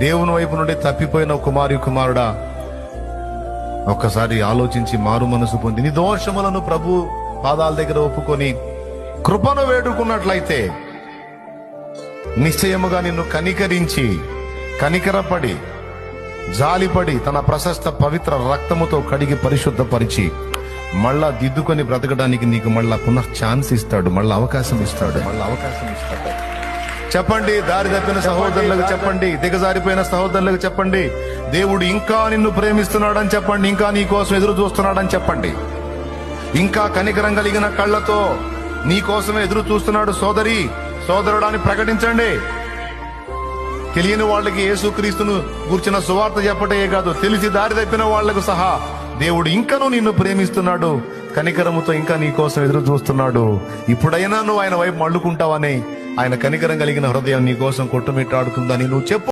దేవుని వైపు నుండి తప్పిపోయిన కుమారుడా, ఒక్కసారి ఆలోచించి మారు మనసు పొంది నీ దోషములను ప్రభు పాదాల దగ్గర ఒప్పుకొని కృపను వేడుకున్నట్లయితే నిశ్చయముగా నిన్ను కనికరించి, కనికరపడి, జాలిపడి తన ప్రశస్త పవిత్ర రక్తముతో కడిగి పరిశుద్ధపరిచి మళ్ళా దిద్దుకొని బ్రతకడానికి నీకు మళ్ళా పునః ఛాన్స్ ఇస్తాడు, మళ్ళా అవకాశం ఇస్తాడు. చెప్పండి, దారి తప్పిన సహోదరులకు చెప్పండి, దిగజారిపోయిన సహోదరులకు చెప్పండి, దేవుడు ఇంకా నిన్ను ప్రేమిస్తున్నాడని చెప్పండి, ఇంకా నీ కోసం ఎదురు చూస్తున్నాడని చెప్పండి. ఇంకా కనికరం కలిగిన కళ్ళతో నీ కోసమే ఎదురు చూస్తున్నాడు సోదరి, సోదరుడాన్ని ప్రకటించండి. తెలియని వాళ్ళకి యేసుక్రీస్తును గూర్చిన సువార్త చెప్పటే కాదు, తెలిసి దారి తప్పిన వాళ్లకు సహా దేవుడు ఇంకనూ నిన్ను ప్రేమిస్తున్నాడు, కనికరముతో ఇంకా నీ కోసం ఎదురు చూస్తున్నాడు. ఇప్పుడైనా నువ్వు ఆయన వైపు మళ్ళుకుంటావని, ఆయన కనికరం కలిగిన హృదయం నీ కోసం కొట్టుమిట్టాడుతుందని నువ్వు చెప్పు.